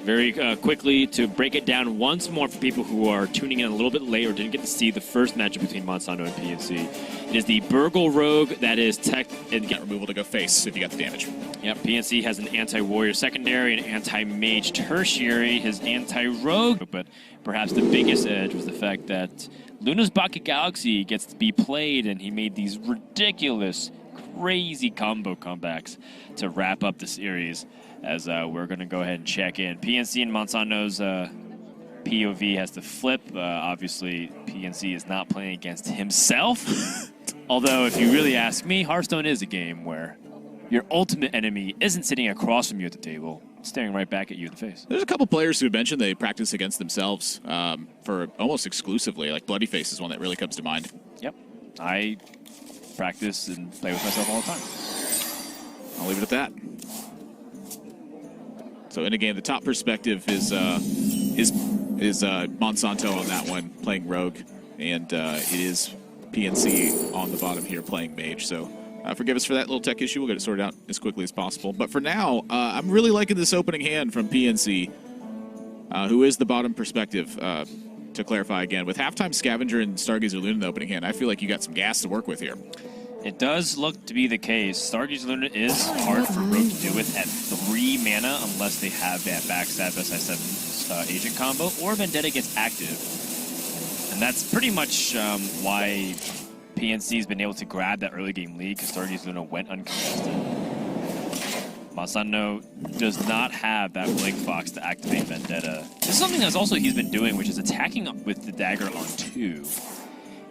very quickly to break it down once more for people who are tuning in a little bit late or didn't get to see the first matchup between Monsanto and PNC. It is the Burgle Rogue that is tech and get removal to go face if you got the damage. Yep, PNC has an anti-warrior secondary, an anti-mage tertiary, his anti-rogue, but perhaps the biggest edge was the fact that Luna's Bucket Galaxy gets to be played, and he made these ridiculous, crazy combo comebacks to wrap up the series. As we're going to go ahead and check in. PNC and Monsanto's POV has to flip. Obviously, PNC is not playing against himself. Although, if you really ask me, Hearthstone is a game where your ultimate enemy isn't sitting across from you at the table, staring right back at you in the face. There's a couple players who mentioned they practice against themselves for almost exclusively. Like Bloody Face is one that really comes to mind. Yep. I practice and play with myself all the time. I'll leave it at that. So in a game, the top perspective is Monsanto on that one, playing Rogue, and it is PNC on the bottom here playing Mage. So forgive us for that little tech issue. We'll get it sorted out as quickly as possible. But for now, I'm really liking this opening hand from PNC, who is the bottom perspective. To clarify again, with Halftime Scavenger and Stargazer Luna in the opening hand, I feel like you got some gas to work with here. It does look to be the case. Stargazer Luna is hard for Rogue to do with at 3 mana unless they have that backstab SI7 agent combo or Vendetta gets active. And that's pretty much why PNC has been able to grab that early game lead because Stargazer Luna went uncontested. Monsanto does not have that Blink Fox to activate Vendetta. This is something that's also he's been doing, which is attacking with the dagger on 2.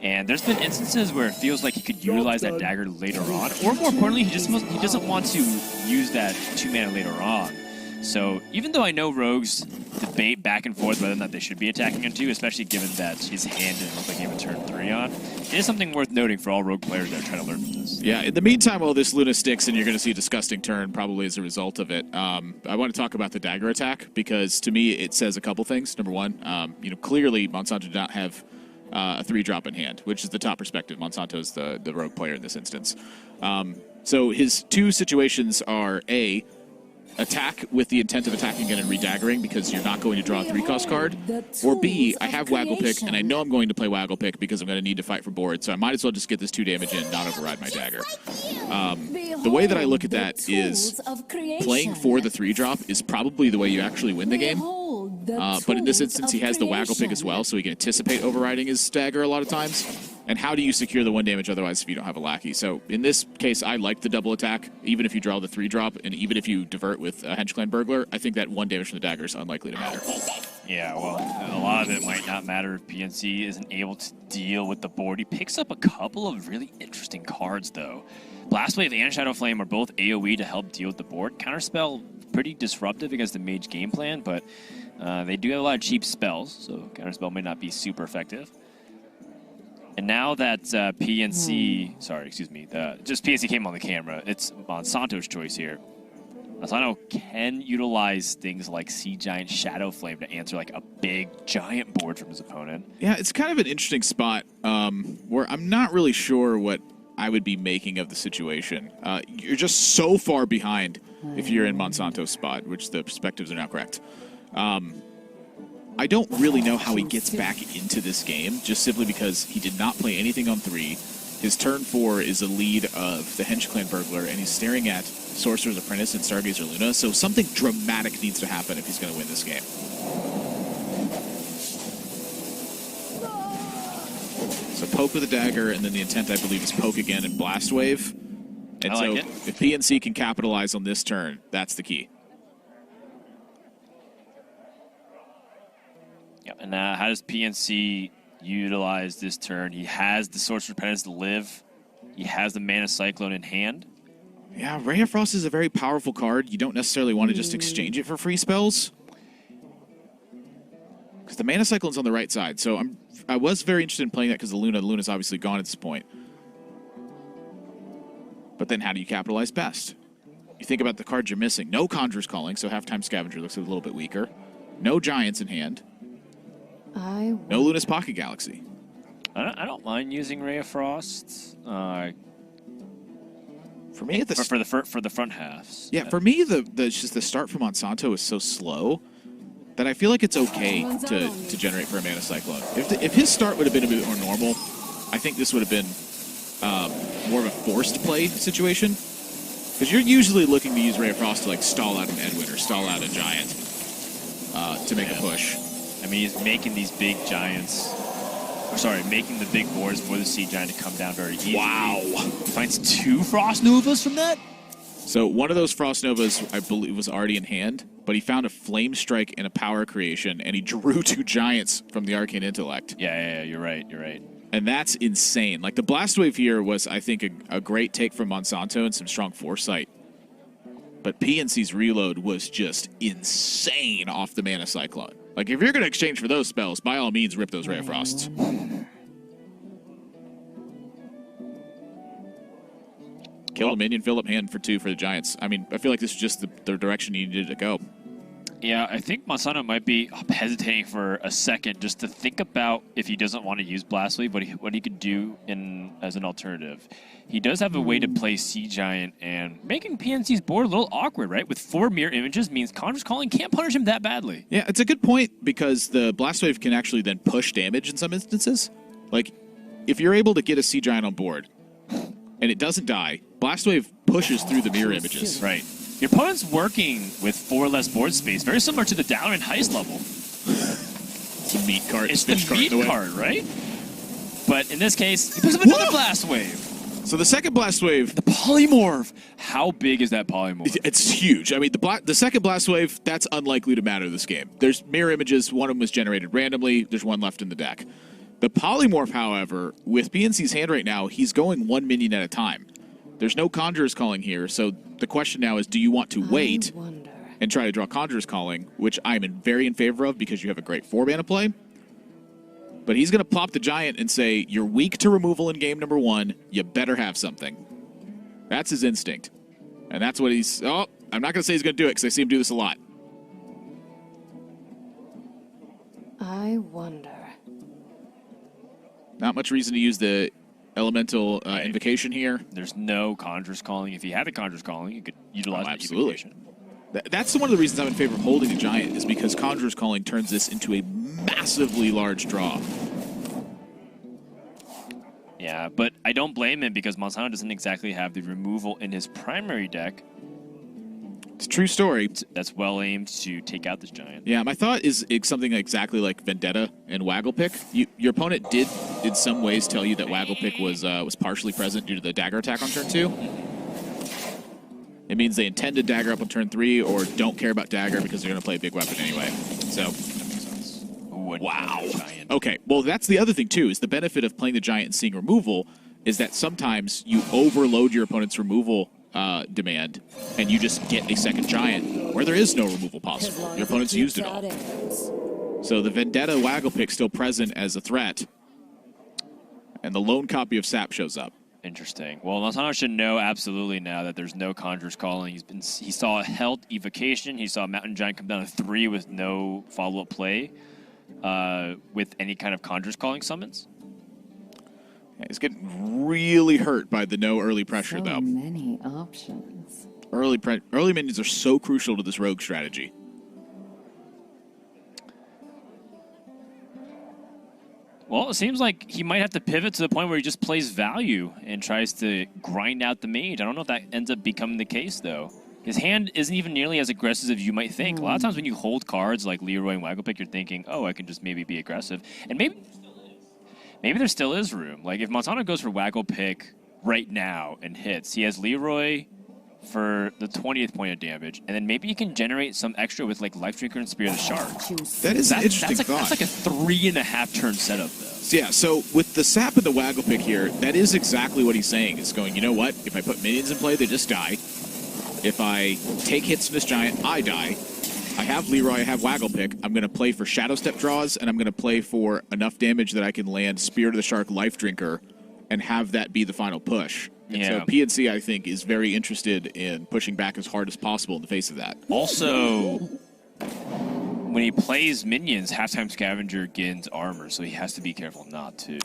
And there's been instances where it feels like he could utilize that dagger later on, or more importantly, he doesn't want to use that 2 mana later on. So even though I know Rogues debate back and forth whether or not they should be attacking on 2, especially given that his hand didn't look like he had a turn 3 on, it is something worth noting for all Rogue players that are trying to learn from this. Yeah, in the meantime, while this Luna sticks and you're going to see a disgusting turn probably as a result of it, I want to talk about the dagger attack because to me it says a couple things. Number one, clearly Monsanto did not have a 3-drop in hand, which is the top perspective. Monsanto is the Rogue player in this instance. So his 2 situations are A, attack with the intent of attacking again and redaggering because you're not going to draw a 3-cost card, or B, I have Waggle Pick and I know I'm going to play Waggle Pick because I'm going to need to fight for board, so I might as well just get this 2 damage in and not override my dagger. The way that I look at that is playing for the 3-drop is probably the way you actually win the game. But in this instance, he has the Waggle Pick as well, so he can anticipate overriding his dagger a lot of times. And how do you secure the 1 damage otherwise if you don't have a lackey? So in this case, I like the double attack, even if you draw the 3-drop, and even if you divert with a Hench Clan Burglar, I think that 1 damage from the dagger is unlikely to matter. Yeah, well, a lot of it might not matter if PNC isn't able to deal with the board. He picks up a couple of really interesting cards, though. Blast Wave and Shadow Flame are both AoE to help deal with the board. Counterspell, pretty disruptive against the Mage game plan, but they do have a lot of cheap spells, so Counterspell may not be super effective. And now that PNC, just PNC came on the camera, it's Monsanto's choice here. Monsanto can utilize things like Sea Giant, Shadow Flame to answer like a big giant board from his opponent. Yeah, it's kind of an interesting spot where I'm not really sure what I would be making of the situation. You're just so far behind if you're in Monsanto's spot, which the perspectives are now correct. I don't really know how he gets back into this game, just simply because he did not play anything on 3. His turn 4 is a lead of the Hench Clan Burglar, and he's staring at Sorcerer's Apprentice and Stargazer Luna, so something dramatic needs to happen if he's going to win this game. So poke with a dagger, and then the intent, I believe, is poke again and Blast Wave. And so if PNC can capitalize on this turn, that's the key. Yep. And how does PNC utilize this turn? He has the Sorcerer's Apprentice to live. He has the Mana Cyclone in hand. Yeah, Ray of Frost is a very powerful card. You don't necessarily want to just exchange it for free spells. Because the Mana Cyclone's on the right side. So I was very interested in playing that because the Luna's obviously gone at this point. But then how do you capitalize best? You think about the cards you're missing. No Conjurer's Calling, so Halftime Scavenger looks a little bit weaker. No Giants in hand. No Luna's Pocket Galaxy. I don't mind using Ray of Frost. For me, for the front halves. Yeah, for me, just the start for Monsanto is so slow that I feel like it's okay to generate for a Mana Cyclone. If his start would have been a bit more normal, I think this would have been more of a forced play situation. Because you're usually looking to use Ray of Frost to like stall out an Edwin or stall out a Giant to make a push. I mean, he's making these big Giants. Making the big boards for the Sea Giant to come down very easily. Wow. He finds 2 Frost Novas from that? So one of those Frost Novas, I believe, was already in hand, but he found a Flame Strike and a Power Creation, and he drew 2 Giants from the Arcane Intellect. Yeah, you're right. And that's insane. Like, the Blast Wave here was, I think, a great take from Monsanto and some strong foresight. But PNC's reload was just insane off the Mana Cyclone. Like, if you're going to exchange for those spells, by all means, rip those Ray of Frosts. Kill a minion, fill up hand for 2 for the Giants. I mean, I feel like this is just the direction you needed to go. Yeah, I think Monsanto might be hesitating for a second just to think about if he doesn't want to use Blast Wave, what he could do as an alternative. He does have a way to play Sea Giant, and making PNC's board a little awkward, right? With 4 mirror images means Conjurer's Calling can't punish him that badly. Yeah, it's a good point because the Blast Wave can actually then push damage in some instances. Like, if you're able to get a Sea Giant on board and it doesn't die, Blast Wave pushes through the mirror images. Right. Your opponent's working with 4 less board space, very similar to the Dalaran Heist level. It's the meat cart. It's the meat cart, right? But in this case, he picks up another Blast Wave. So the second Blast Wave... The Polymorph! How big is that Polymorph? It's huge. I mean, the second Blast Wave, that's unlikely to matter this game. There's mirror images. One of them was generated randomly. There's 1 left in the deck. The Polymorph, however, with PNC's hand right now, he's going 1 minion at a time. There's no Conjurer's Calling here, so the question now is, do you want to wait and try to draw Conjurer's Calling, which I'm very in favor of because you have a great 4-mana play? But he's going to plop the Giant and say, you're weak to removal in game number 1, you better have something. That's his instinct. And that's what he's... Oh, I'm not going to say he's going to do it because I see him do this a lot. I wonder. Not much reason to use the Elemental Invocation here. There's no Conjurer's Calling. If he had a Conjurer's Calling, you could utilize that Invocation. That's one of the reasons I'm in favor of holding a Giant, is because Conjurer's Calling turns this into a massively large draw. Yeah, but I don't blame him because Monsanto doesn't exactly have the removal in his primary deck. It's a true story. That's well aimed to take out this Giant. Yeah, my thought is something exactly like Vendetta and Wagglepick. Your opponent did, in some ways, tell you that Wagglepick was partially present due to the dagger attack on turn 2. It means they intend to dagger up on turn 3 or don't care about dagger because they're going to play a big weapon anyway. So, That makes sense. Ooh, wow. Giant. Okay, well, that's the other thing, too, is the benefit of playing the Giant and seeing removal is that sometimes you overload your opponent's removal demand, and you just get a second Giant where there is no removal possible. Your opponent's used it all. So the Vendetta Wagglepick still present as a threat, and the lone copy of Sap shows up. Interesting. Well, Monsanto should know absolutely now that there's no Conjurer's Calling. He saw a Health Evocation. He saw a Mountain Giant come down to 3 with no follow-up play with any kind of Conjurer's Calling summons. Yeah, he's getting really hurt by the no early pressure, though. So many options. Early minions are so crucial to this rogue strategy. Well, it seems like he might have to pivot to the point where he just plays value and tries to grind out the mage. I don't know if that ends up becoming the case, though. His hand isn't even nearly as aggressive as you might think. A lot of times when you hold cards like Leroy and Wagglepick, you're thinking, oh, I can just maybe be aggressive. And maybe there still is room. Like, if Monsanto goes for Wagglepick right now and hits, he has Leroy for the 20th point of damage, and then maybe you can generate some extra with like Life Drinker and Spear of the Shark. That is an interesting thought. That's like a 3.5 turn setup, though. Yeah, so with the Sap and the Wagglepick here, that is exactly what he's saying. It's going, you know what? If I put minions in play, they just die. If I take hits from this Giant, I die. I have Leroy, I have Wagglepick. I'm going to play for Shadow Step draws, and I'm going to play for enough damage that I can land Spear to the Shark, Life Drinker, and have that be the final push. And so PNC, I think, is very interested in pushing back as hard as possible in the face of that. Also, when he plays minions, Halftime Scavenger gains armor, so he has to be careful not to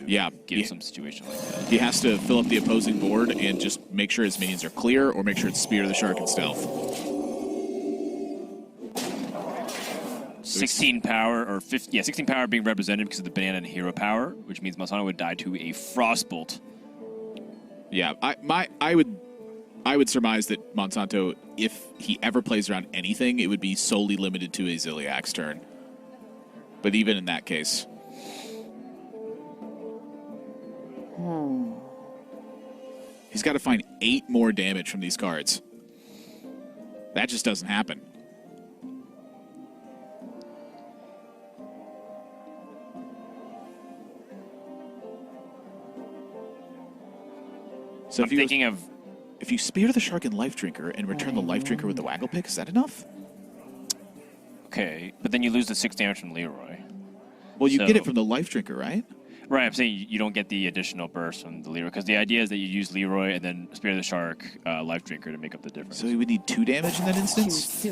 get some situation like that. He has to fill up the opposing board and just make sure his minions are clear or make sure it's Spear the Shark and Stealth. 16 power, or 50, yeah, 16 power being represented because of the banana and hero power, which means Monsanto would die to a Frostbolt. Yeah, I would surmise that Monsanto, if he ever plays around anything, it would be solely limited to a Ziliak's turn. But even in that case. He's got to find 8 more damage from these cards. That just doesn't happen. So if you spear the shark in Life Drinker and return the Life Drinker with the Waggle Pick, is that enough? Okay, but then you lose the 6 damage from Leroy. Well, you get it from the Life Drinker, right? Right, I'm saying you don't get the additional burst from the Leroy, because the idea is that you use Leroy and then Spear the Shark, Life Drinker to make up the difference. So you would need 2 damage in that instance?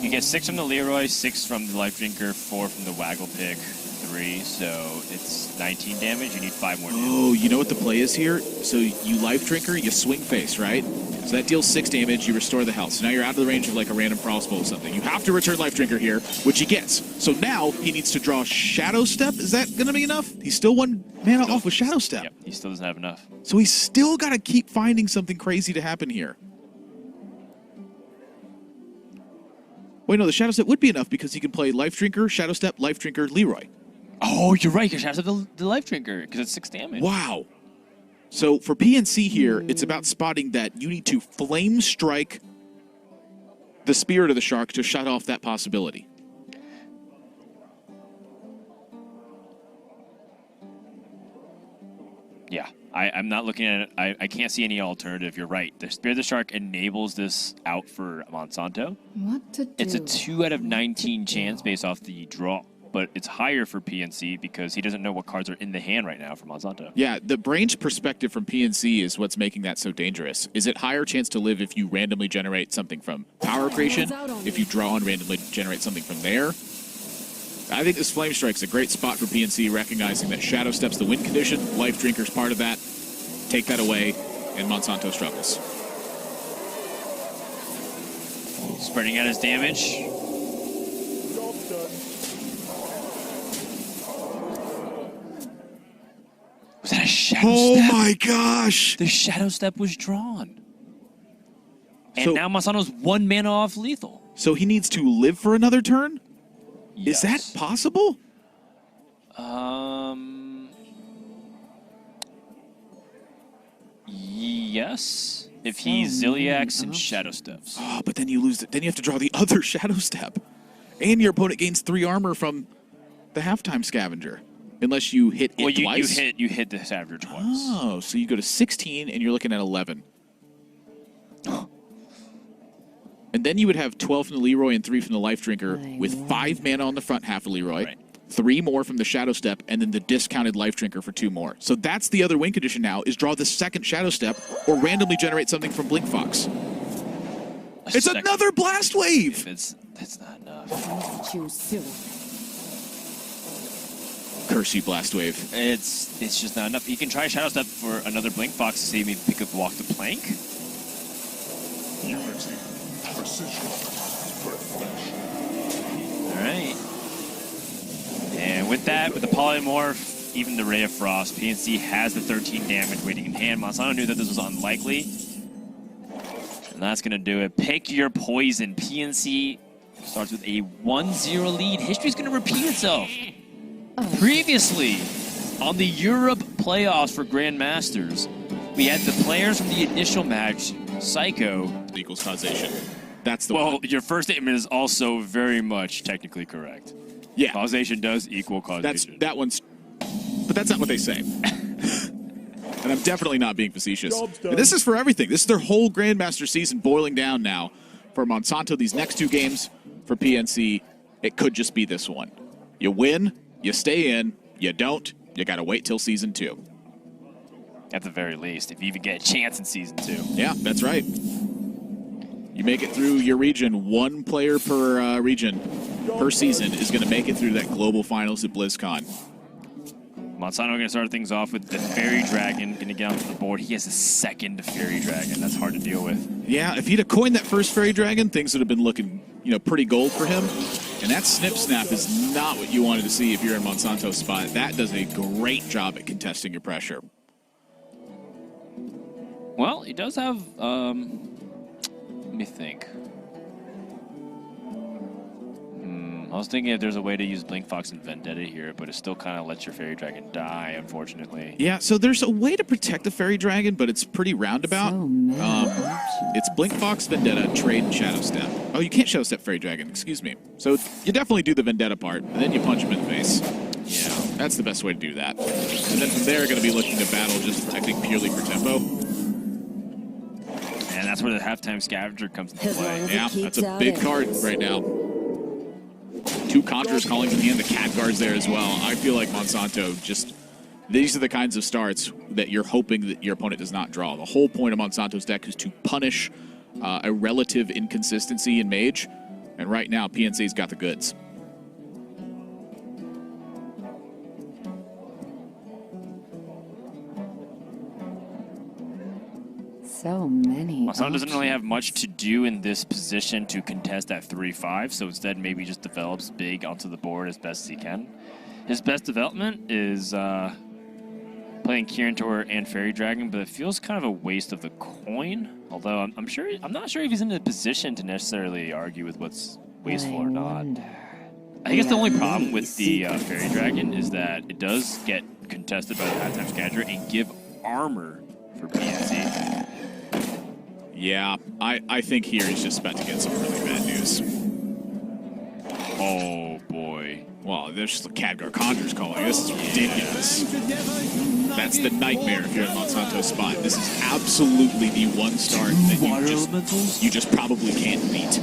You get 6 from the Leroy, 6 from the Life Drinker, 4 from the Waggle Pick, 3, so it's 19 damage. You need 5 more damage. Oh, you know what the play is here? So you Life Drinker, you swing face, right? So that deals 6 damage, you restore the health. So now you're out of the range of like a random Frostbolt or something. You have to return Life Drinker here, which he gets. So now he needs to draw Shadow Step. Is that going to be enough? He's still 1 mana off with Shadow Step. Yep, he still doesn't have enough. So he's still got to keep finding something crazy to happen here. Wait, no, the Shadow Step would be enough because he can play Life Drinker, Shadow Step, Life Drinker, Leroy. Oh, you're right, because you have the Life Drinker, because it's 6 damage. Wow. So for PNC here, it's about spotting that you need to Flame Strike the Spirit of the Shark to shut off that possibility. Yeah, I'm not looking at it. I can't see any alternative. You're right. The Spirit of the Shark enables this out for Monsanto. What to do? It's a 2 out of 19 chance based off the draw, but it's higher for PNC because he doesn't know what cards are in the hand right now for Monsanto. Yeah, the brain's perspective from PNC is what's making that so dangerous. Is it higher chance to live if you randomly generate something from power creation, if you draw and randomly generate something from there? I think this Flame Strike's a great spot for PNC, recognizing that Shadow Step's the win condition, Life Drinker's part of that. Take that away, and Monsanto struggles. Spreading out his damage. Was that a Shadow Step? Oh my gosh! The Shadow Step was drawn. And So- now Monsanto's 1 mana off lethal. So he needs to live for another turn? Yes. Is that possible? Yes. If he Ziliacs and Shadow Steps. Oh, but then you lose it. Then you have to draw the other Shadow Step. And your opponent gains 3 armor from the Halftime Scavenger. Unless you hit it twice. You hit the Scavenger twice. Oh, so you go to 16 and you're looking at 11. And then you would have 12 from the Leroy and 3 from the Life Drinker with 5 mana on the front half of Leroy. Right. 3 more from the Shadow Step, and then the discounted Life Drinker for 2 more. So that's the other win condition now, is draw the second Shadow Step or randomly generate something from Blink Fox. It's another Blast Wave! That's not enough. You silly. Curse you, Blast Wave. It's just not enough. You can try Shadow Step for another Blink Fox to see maybe pick up Walk the Plank. Unity, precision, perfection. All right. And with that, with the Polymorph, even the Ray of Frost, PNC has the 13 damage waiting in hand. Monsanto knew that this was unlikely. And that's going to do it. Pick your poison. PNC starts with a 1-0 lead. History's going to repeat itself. Previously, on the Europe playoffs for Grandmasters, we had the players from the initial match, Psycho. Equals causation. That's the one. Well, your first statement is also very much technically correct. Yeah. Causation does equal causation. That one's... But that's not what they say. And I'm definitely not being facetious. And this is for everything. This is their whole Grandmaster season boiling down now. For Monsanto, these next 2 games for PNC, it could just be this one. You win, you stay in. You don't, you got to wait till Season 2. At the very least, if you even get a chance in Season 2. Yeah, that's right. You make it through your region. 1 player per region per season is going to make it through that global finals at BlizzCon. Monsanto going to start things off with the Fairy Dragon, going to get onto the board. He has a second Fairy Dragon. That's hard to deal with. Yeah, if he'd have coined that first Fairy Dragon, things would have been looking, pretty gold for him. And that Snip Snap is not what you wanted to see if you're in Monsanto's spot. That does a great job at contesting your pressure. Well, he does have, let me think. I was thinking if there's a way to use Blink Fox and Vendetta here, but it still kind of lets your Fairy Dragon die, unfortunately. Yeah, so there's a way to protect the Fairy Dragon, but it's pretty roundabout. So many options. It's Blink Fox, Vendetta, Trade, and Shadow Step. Oh, you can't Shadow Step Fairy Dragon, excuse me. So you definitely do the Vendetta part, and then you punch him in the face. Yeah. That's the best way to do that. And then from there, going to be looking to battle just, I think, purely for tempo. And that's where the Halftime Scavenger comes into play. Yeah, that's a big card right now. 2 Conjurers calling from hand, the Cat Guards there as well. I feel like Monsanto these are the kinds of starts that you're hoping that your opponent does not draw. The whole point of Monsanto's deck is to punish a relative inconsistency in Mage, and right now PNC's got the goods. So many Monsanto doesn't really options. have much to do in this position to contest that 3-5, so instead maybe just develops big onto the board as best as he can. His best development is playing Kirin and Fairy Dragon, but it feels kind of a waste of the coin. Although I'm not sure if he's in a position to necessarily argue with what's wasteful or not. I guess the only problem with the Fairy Dragon is that it does get contested by the Halftime Scavenger and give armor for PNC. Yeah, I think here he's just about to get some really bad news. Oh, boy. Well, there's just the Khadgar Conjurers calling. This is ridiculous. That's the nightmare if you're in Monsanto's spot. This is absolutely the one start that you just probably can't beat.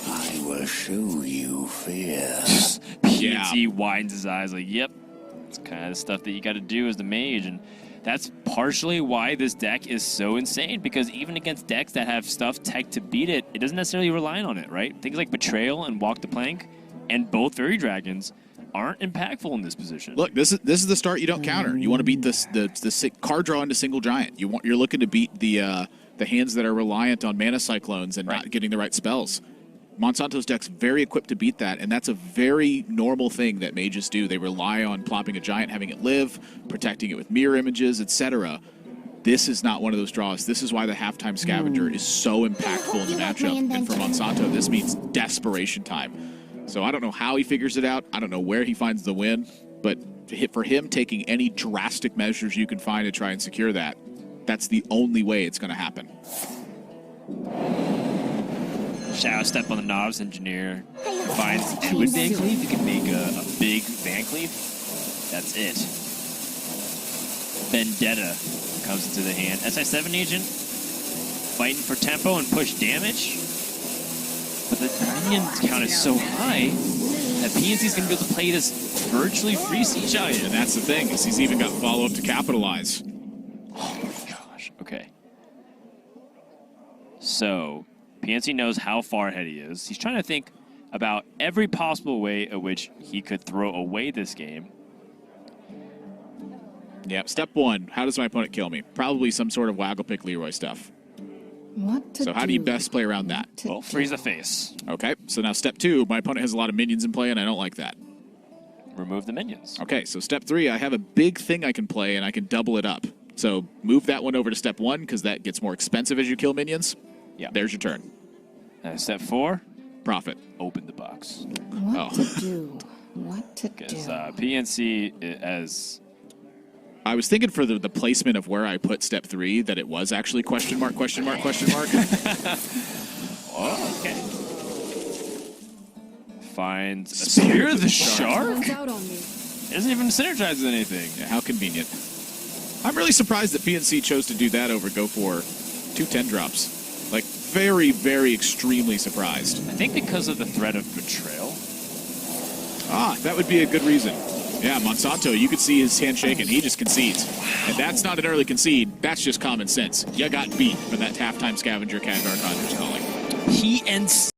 I will show you fear. PNC widens his eyes like, yep, it's kind of the stuff that you got to do as the mage. And that's partially why this deck is so insane, because even against decks that have stuff tech to beat it, it doesn't necessarily rely on it, right? Things like Betrayal and Walk the Plank and both Fairy Dragons aren't impactful in this position. Look, this is the start you don't counter. You want to beat the card draw into single giant. You're looking to beat the hands that are reliant on mana cyclones and not getting the right spells. Monsanto's deck's very equipped to beat that, and that's a very normal thing that mages do. They rely on plopping a giant, having it live, protecting it with mirror images, etc. This is not one of those draws. This is why the Halftime Scavenger is so impactful in the matchup. And for Monsanto, this means desperation time. So I don't know how he figures it out. I don't know where he finds the win, but for him taking any drastic measures you can find to try and secure that, that's the only way it's going to happen. Shadow Step on the Novice Engineer finds Druid Van Cleave. You can make a big Van Cleave. That's it. Vendetta comes into the hand. SI7 agent fighting for tempo and push damage. But the minion count is so high that PNC is going to be able to play this virtually free Sea Giant. And that's the thing, is he's even got follow-up to capitalize. Oh my gosh. Okay. So PNC knows how far ahead he is. He's trying to think about every possible way in which he could throw away this game. Yep, step 1, how does my opponent kill me? Probably some sort of waggle pick Leroy stuff. What to So how do you best play around that? Well, freeze the face. Okay, so now step 2, my opponent has a lot of minions in play, and I don't like that. Remove the minions. Okay, so step 3, I have a big thing I can play, and I can double it up. So move that one over to step 1, because that gets more expensive as you kill minions. Yeah. There's your turn. Step 4, Profit. open the box. What to do? What to do? Because PNC, as I was thinking for the placement of where I put step 3 that it was actually question mark, question mark, question mark. Oh, okay. Finds a Spear of the Shark? It doesn't even synergize with anything. Yeah, how convenient. I'm really surprised that PNC chose to do that over go for 2 10-drops. Like, very, very extremely surprised. I think because of the threat of Betrayal. Ah, that would be a good reason. Yeah, Monsanto, you could see his hand shaking. He just concedes. And that's not an early concede. That's just common sense. You got beat for that halftime scavenger Khadgar Conjurers calling. He ends